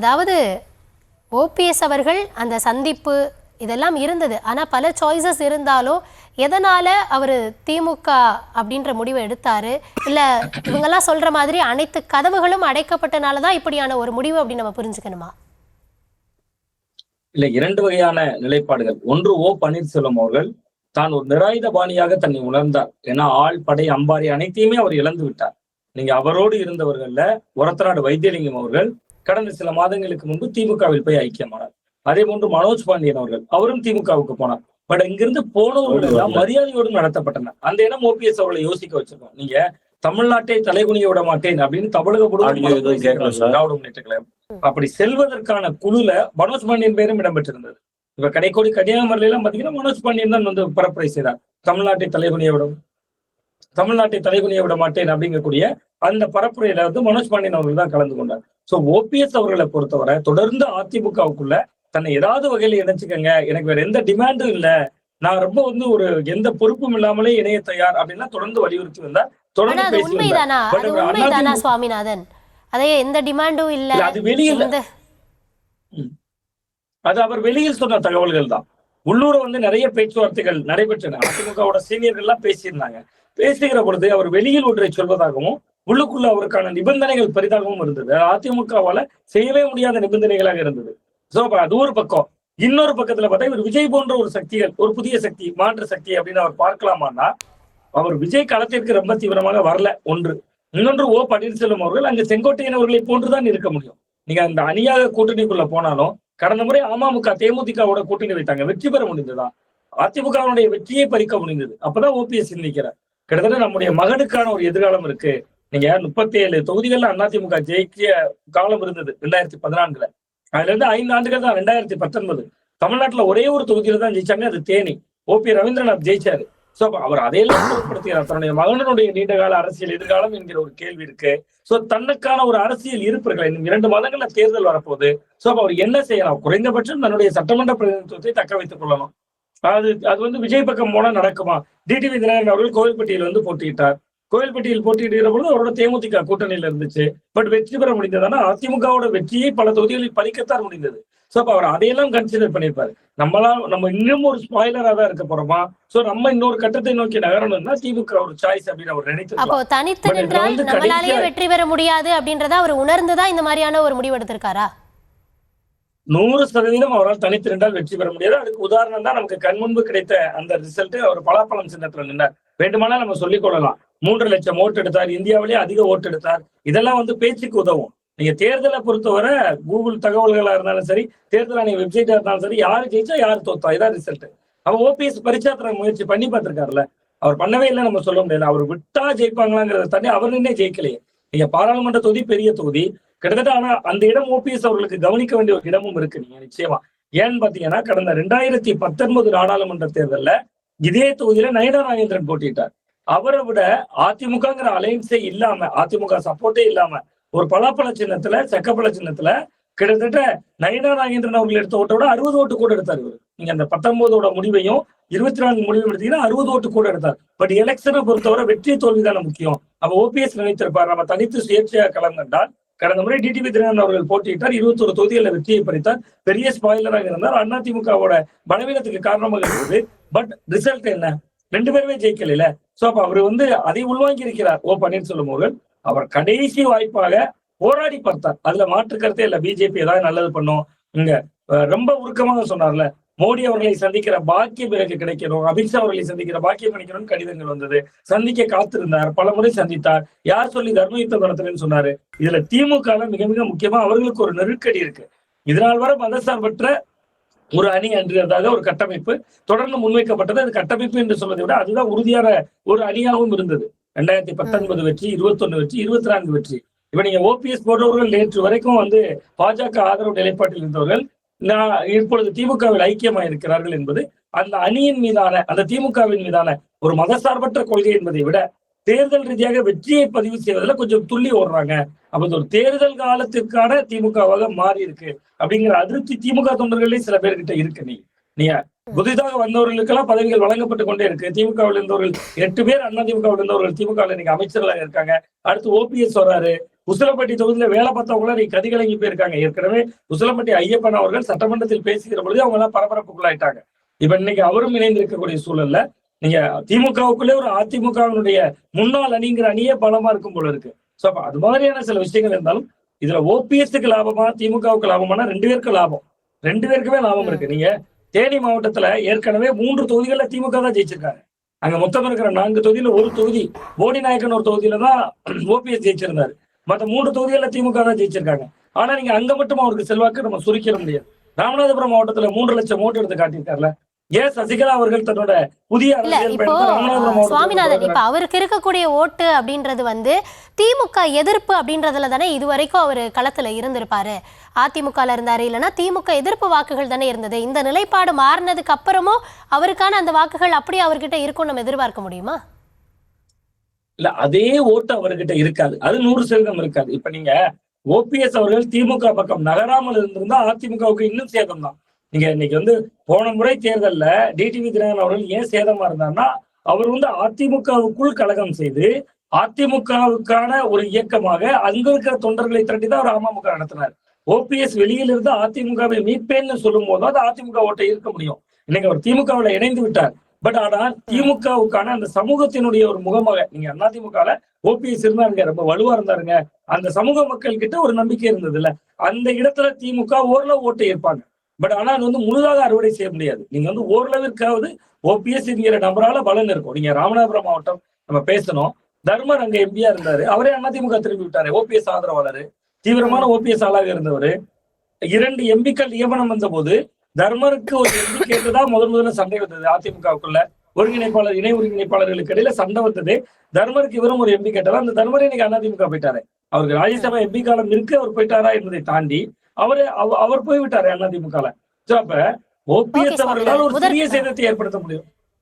அதாவது ஓபிஎஸ் அவர்கள் அந்த சந்திப்பு இதெல்லாம் இருந்தது. ஆனால் பல சாய்ஸஸ் இருந்தாலும் எதனால் அவர் திமுக அப்படின்ற முடிவை எடுத்தார்? இல்லை இவங்கெல்லாம் சொல்கிற மாதிரி அனைத்து கதவுகளும் அடைக்கப்பட்டனால தான் இப்படியான ஒரு முடிவு அப்படின்னு நம்ம புரிஞ்சுக்கணுமா? இல்லை, இரண்டு வகையான நிலைப்பாடுகள். ஒன்று, ஓ பன்னீர்செல்வம் அவர்கள் தான் ஒரு நிராயுத பாணியாக தன்னை உணர்ந்தார். ஏன்னா ஆள், படை, அம்பாரி அனைத்தையுமே அவர் இழந்து விட்டார். நீங்க அவரோடு இருந்தவர்கள்ல ஒரத்தநாடு வைத்தியலிங்கம் அவர்கள் கடந்த சில மாதங்களுக்கு முன்பு திமுகவில் போய் ஐக்கியமானார். அதே போன்று மனோஜ் பாண்டியன் அவர்கள் அவரும் திமுகவுக்கு போனார். பட் இங்கிருந்து போனவர்கள் எல்லாம் மரியாதையோடு நடத்தப்பட்டனர். அந்த இடம் ஓபிஎஸ் அவர்களை யோசிக்க வச்சிருக்கோம். நீங்க தமிழ்நாட்டை தலைகுனிய விட மாட்டேன் அப்படின்னு தமிழக திராவிட முன்னேற்ற கழகம் அப்படி செல்வதற்கான குழுல மனோஜ் பாண்டியன் பேரும் இடம்பெற்றிருந்தது. இப்ப கடைக்கோடி கன்னியாகுமரியில எல்லாம் பாத்தீங்கன்னா மனோஜ் பாண்டியன் தான் வந்து பரப்புரை செய்தார். தமிழ்நாட்டை தலைகுனிய விட மாட்டேன் அப்படிங்கக்கூடிய அந்த பரப்புரையில வந்து மனோஜ் பாண்டியன் அவர்கள் தான் கலந்து கொண்டார். சோ ஓபிஎஸ் அவர்களை பொறுத்தவரை தொடர்ந்து அதிமுகவுக்குள்ள தன்னை ஏதாவது வகையில இணைச்சுக்கங்க, எனக்கு வேற எந்த டிமாண்டும் இல்ல, நான் ரொம்ப வந்து ஒரு எந்த பொறுப்பும் இல்லாமலே இணைய தயார் அப்படின்னா தொடர்ந்து வலியுறுத்தி வந்தார். தொடர்ந்து உண்மைதானா சுவாமிநாதன்? அதே எந்த டிமாண்டும் இல்ல, அது வெளியில் அது அவர் வெளியில் சொன்ன தகவல்கள் தான். உள்ளூர வந்து நிறைய பேச்சுவார்த்தைகள் நடைபெற்றன. அதிமுகவோட சீனியர்கள் எல்லாம் பேசியிருந்தாங்க. பேசுகிற பொழுது அவர் வெளியில் ஒன்றை சொல்வதாகவும் உள்ளுக்குள்ள அவருக்கான நிபந்தனைகள் பெரிதாகவும் இருந்தது. அதிமுகவால செய்யவே முடியாத நிபந்தனைகளாக இருந்தது. சோ அது ஒரு பக்கம். இன்னொரு பக்கத்துல பார்த்தா இவர் விஜய் போன்ற ஒரு சக்திகள், ஒரு புதிய சக்தி, மாற்று சக்தி அப்படின்னு அவர் பார்க்கலாமான்னா அவர் விஜய் களத்திற்கு ரொம்ப தீவிரமாக வரல. ஒன்று. இன்னொன்று, ஓ பன்னீர்செல்வம் அவர்கள் அங்கு செங்கோட்டையன் அவர்களை போன்றுதான் இருக்க முடியும். நீங்க அந்த அணியாக கூட்டணிக்குள்ள போனாலும் கடந்த முறை அமமுக தேமுதிகவோட கூட்டணி வைத்தாங்க, வெற்றி பெற முடிந்ததா? அதிமுகவுடைய வெற்றியை பறிக்க முடிந்தது. அப்பதான் ஓபிஎஸ் நிற்கிறார். கிட்டத்தட்ட நம்முடைய மகனுக்கான ஒரு எதிர்காலம் இருக்கு. நீங்க 37 தொகுதிகள்ல அதிமுக ஜெயிக்கிய காலம் இருந்தது 2014. அதுல இருந்து 5 ஆண்டுகள் தான் 2019. தமிழ்நாட்டுல ஒரே ஒரு தொகுதியில தான் ஜெயிச்சாங்க, அது தேனி. ஓபி ரவீந்திரநாத் ஜெயிச்சாரு. சோ அவர் அதையெல்லாம் பொருட்படுத்துகிறார். தன்னுடைய மகனுடைய நீண்டகால அரசியல் எதிர்காலம் என்கிற ஒரு கேள்வி இருக்கு. சோ தன்னுக்கான ஒரு அரசியல் இருப்பிருக்கல. இன்னும் 2 மாதங்கள்ல தேர்தல் வரப்போகுது. சோ அவர் என்ன செய்யலாம்? குறைந்தபட்சம் தன்னுடைய சட்டமன்ற பிரதிநிதித்துவத்தை தக்க வைத்துக் கொள்ளணும். அது வந்து விஜய் பக்கம் போனா நடக்குமா? டிடிவி தினகரன் அவர்கள் கோவில்பட்டியில் வந்து போட்டியிட்டார். கோவில்பட்டியில் போட்டியிடுகிற பொழுது அவரோட தேமுதிக கூட்டணியில இருந்துச்சு. பட் வெற்றி பெற முடிந்ததுன்னா அதிமுகவோட வெற்றியை பல தொகுதிகளில் பறிக்கத்தான் முடிந்தது. சோ அப்ப அவர் அதையெல்லாம் கன்சிடர் பண்ணியிருப்பாரு. நம்ம இன்னும் ஒரு ஸ்பாயிலரா தான் இருக்க போறோமா? சோ நம்ம இன்னொரு கட்டத்தை நோக்கி நகரணும்னா திமுக ஒரு சாய்ஸ் அப்படின்னு அவர் நினைத்து. அப்போ தனித்து நின்றால் நம்மளாலேயே வெற்றி பெற முடியாது அப்படின்றத அவர் உணர்ந்துதான் இந்த மாதிரியான ஒரு முடிவு எடுத்திருக்காரா? 100% அவரால் தனித்து நின்றால் வெற்றி பெற முடியாது. அதுக்கு உதாரணம் தான் நமக்கு கண் முன்பு கிடைத்த அந்த ரிசல்ட். அவர் பலாப்பழம் சின்னத்துல நின்றார். வேண்டுமானால் நம்ம சொல்லிக் கொள்ளலாம். 3 லட்சம் ஓட்டு எடுத்தார், இந்தியாவிலேயே அதிக ஓட்டு எடுத்தார். இதெல்லாம் வந்து பேச்சுக்கு உதவும். நீங்க தேர்தலை பொறுத்தவரை கூகுள் தகவல்களா இருந்தாலும் சரி, தேர்தல் ஆணைய வெப்சைட்டா இருந்தாலும் சரி, யாரு ஜெயிச்சா யாரு தோத்தா இதான் ரிசல்ட். அவன் ஓபிஎஸ் பரிச்சாத்திர முயற்சி பண்ணி பார்த்திருக்காருல்ல, அவர் பண்ணவே இல்லை நம்ம சொல்ல முடியாது. அவர் விட்டா ஜெயிப்பாங்களாங்கிறத தாண்டி அவர் நின்னே ஜெயிக்கலையே. நீங்க பாராளுமன்ற தொகுதி பெரிய தொகுதி கிட்டத்தட்ட. ஆனா அந்த இடம் ஓபிஎஸ் அவர்களுக்கு கவனிக்க வேண்டிய ஒரு இடமும் இருக்கு. நீங்க நிச்சயமா ஏன்னு பாத்தீங்கன்னா கடந்த 2019 நாடாளுமன்ற தேர்தல்ல இதே தொகுதியில நயனா நாகேந்திரன் போட்டிட்டார். அவரை விட அதிமுகங்கிற அலைன்ஸே இல்லாம, அதிமுக சப்போர்ட்டே இல்லாம ஒரு பலாப்பழ சின்னத்துல, செக்கப்பழ சின்னத்துல கிட்டத்தட்ட நயனா நாகேந்திரன் அவர்கள் எடுத்த ஓட்டை விட 60 ஓட்டு கூட எடுத்தார் இவர். நீங்க அந்த 19ஓட முடிவையும் 24 முடிவையும் எடுத்தீங்கன்னா 60 ஓட்டு கூட எடுத்தார். பட் எலெக்ஷனை பொறுத்தவரை வெற்றி தோல்விதான முக்கியம். அப்ப ஓபிஎஸ் நினைத்திருப்பார், நம்ம தனித்து சுயேட்சையாக களம் கண்டால். கடந்த முறை டிடிவி தினகரன் அவர்கள் போட்டியிட்டார், 21 தொகுதிகளில் வெற்றியை பறித்தார், பெரிய ஸ்பாயிலராக இருந்தார். அதிமுகவோட பலவீனத்துக்கு காரணமாக இருந்தது. பட் ரிசல்ட் என்ன? 2 பேருமே ஜெயிக்கல. சோ அப்ப அவர் வந்து அதை உள்வாங்கி இருக்கிறார் ஓ பன்னீர்செல்வம் அவர்கள். அவர் கடைசி வாய்ப்பாக போராடி பார்த்தார். அதுல மாற்று கருத்தே இல்ல. பிஜேபி ஏதாவது நல்லது பண்ணும். இங்க ரொம்ப உருக்கமாக சொன்னார்ல, மோடி அவர்களை சந்திக்கிற பாக்கியம் எனக்கு கிடைக்கணும், அமித்ஷா அவர்களை சந்திக்கிற பாக்கியம் கிடைக்கணும்னு கடிதங்கள் வந்தது. சந்திக்க காத்திருந்தார், பல முறை சந்தித்தார். யார் சொல்லி தர்மயுத்தம் நடத்துறேன்னு சொன்னாரு. இதுல திமுக மிக மிக முக்கியமா அவர்களுக்கு ஒரு நெருக்கடி இருக்கு. இதனால் வரை மதசார்பற்ற ஒரு அணி அன்றதாக ஒரு கட்டமைப்பு தொடர்ந்து முன்வைக்கப்பட்டது. அது கட்டமைப்பு என்று சொல்வதை விட அதுதான் உறுதியான ஒரு அணியாகவும் இருந்தது. 2019 வெற்றி, 21 வெற்றி, 24 வெற்றி. இப்ப நீங்க ஓபிஎஸ் போன்றவர்கள் நேற்று வரைக்கும் வந்து பாஜக ஆதரவு நிலைப்பாட்டில் இருந்தவர்கள் இப்பொழுது திமுகவில் ஐக்கியமாக இருக்கிறார்கள் என்பது அந்த அணியின் மீதான, அந்த திமுகவின் மீதான ஒரு மதசார்பற்ற கொள்கை என்பதை விட தேர்தல் ரீதியாக வெற்றியை பதிவு செய்வதில் கொஞ்சம் துள்ளி ஓடுறாங்க. அப்ப ஒரு தேர்தல் காலத்திற்கான திமுகவாக மாறி இருக்கு அப்படிங்கிற அதிருப்தி திமுக தொண்டர்களே சில பேர்கிட்ட இருக்கு. நீங்க புதிதாக வந்தவர்களுக்கெல்லாம் பதவிகள் வழங்கப்பட்டு கொண்டே இருக்கு. திமுகவில் இருந்தவர்கள் 8 பேர், அதிமுகவில் இருந்தவர்கள் திமுகவில் இன்னைக்கு அமைச்சர்களாக இருக்காங்க. அடுத்து ஓபிஎஸ் வர்றாரு, உசிலம்பட்டி தொகுதியில வேலை பார்த்தவங்கள நீ கதிகலங்கி போயிருக்காங்க. ஏற்கனவே உசிலம்பட்டி ஐயப்பன் அவர்கள் சட்டமன்றத்தில் பேசுகிற பொழுது அவங்க எல்லாம் பரபரப்புக்குள்ளாயிட்டாங்க. இப்ப இன்னைக்கு அவரும் இணைந்திருக்கக்கூடிய சூழல்ல நீங்க திமுகவுக்குள்ளே ஒரு அதிமுகவினுடைய முன்னாள் அணிங்கிற அணியே பலமா இருக்கும் போல இருக்கு. சோ அப்ப அது மாதிரியான சில விஷயங்கள் இருந்தாலும் இதுல ஓபிஎஸ்க்கு லாபமா திமுகவுக்கு லாபமானா 2 பேருக்கு லாபம், 2 பேருக்குமே லாபம் இருக்கு. நீங்க தேனி மாவட்டத்துல ஏற்கனவே 3 தொகுதிகள்ல திமுக தான் ஜெயிச்சிருக்காங்க. அங்க மொத்தம் இருக்கிற 4 தொகுதியில ஒரு தொகுதி போடி நாயக்கன் ஒரு தொகுதியில தான் ஓபிஎஸ் ஜெயிச்சிருந்தாரு. மற்ற 3 தொகுதிகள்ல திமுக தான் ஜெயிச்சிருக்காங்க. ஆனா நீங்க அங்க மட்டும் அவருக்கு செல்வாக்கு நம்ம சுருக்கிட முடியாது. ராமநாதபுரம் மாவட்டத்துல 3 லட்சம் ஓட்டு எடுத்து காட்டியிருக்காருல. ஏன் சசிகலா அவர்கள் தன்னோட புதிய இல்ல இப்போ சுவாமிநாதன் இப்ப அவருக்கு இருக்கக்கூடிய ஓட்டு அப்படின்றது வந்து திமுக எதிர்ப்பு அப்படின்றதுல தானே இதுவரைக்கும் அவரு களத்துல இருந்திருப்பாரு. அதிமுகல இருந்தாரு, இல்லைன்னா திமுக எதிர்ப்பு வாக்குகள் தானே இருந்தது. இந்த நிலைப்பாடு மாறினதுக்கு அப்புறமும் அவருக்கான அந்த வாக்குகள் அப்படியே அவர்கிட்ட இருக்கும் நம்ம எதிர்பார்க்க முடியுமா? இல்ல அதே ஓட்டு அவர்கிட்ட இருக்காது, அது 100% இருக்காது. இப்ப நீங்க ஓபிஎஸ் அவர்கள் திமுக பக்கம் நகராமல் இருந்திருந்தா அதிமுகவுக்கு இன்னும் சேதம் தான். நீங்க இன்னைக்கு வந்து போன முறை தேர்தல்ல டிடிவி தினகரன் அவர்கள் ஏன் சேதமா இருந்தார்னா அவர் வந்து அதிமுகவுக்குள் கலகம் செய்து அதிமுகவுக்கான ஒரு இயக்கமாக அங்க இருக்கிற தொண்டர்களை திரட்டி தான் அவர் அமமுக நடத்தினார். ஓபிஎஸ் வெளியில இருந்து அதிமுகவை மீட்பேன்னு சொல்லும் போது அது அதிமுக ஓட்டை இருக்க முடியும். இன்னைக்கு அவர் திமுகவில் இணைந்து விட்டார். பட் ஆனால் திமுகவுக்கான அந்த சமூகத்தினுடைய ஒரு முகமாக நீங்க அதிமுகல ஓபிஎஸ் இருந்தாருங்க, ரொம்ப வலுவா இருந்தாருங்க, அந்த சமூக மக்கள் கிட்ட ஒரு நம்பிக்கை இருந்தது இல்ல, அந்த இடத்துல திமுக ஓரளவு ஓட்டை இருப்பாங்க. பட் ஆனா அது வந்து முழுதாக அறுவடை செய்ய முடியாது. நீங்க வந்து ஓரளவிற்காவது ஓபிஎஸ் என்கிற நபரால பலன் இருக்கும். நீங்க ராமநாதபுரம் மாவட்டம் நம்ம பேசணும், தர்மர் அங்க எம்பியா இருந்தாரு, அவரே அதிமுக திரும்பி விட்டாரு. ஓபிஎஸ் ஆதரவாளர், தீவிரமான ஓபிஎஸ் ஆளாக இருந்தவர். 2 எம்பிக்கள் நியமனம் வந்த போது தர்மருக்கு ஒரு எம்பி கேட்டுதான் முதல்ல சண்டை வந்தது. அதிமுகவுக்குள்ள ஒருங்கிணைப்பாளர் இணை ஒருங்கிணைப்பாளர்களுக்கு இடையில சண்டை வந்தது. தர்மருக்கு இவரும் ஒரு எம்பி கேட்டாரா, அந்த தர்மரே இன்னைக்கு அதிமுக போயிட்டாரு. அவருக்கு ராஜ்யசபா எம்பி காலம் இருக்கு, அவர் போயிட்டாரா என்பதை தாண்டி அவர் போய்விட்டாரு அதிமுக. அப்ப ஓபிஎஸ் அவர்களால் ஒரு சிறிய சேதத்தை ஏற்படுத்த முடியும்.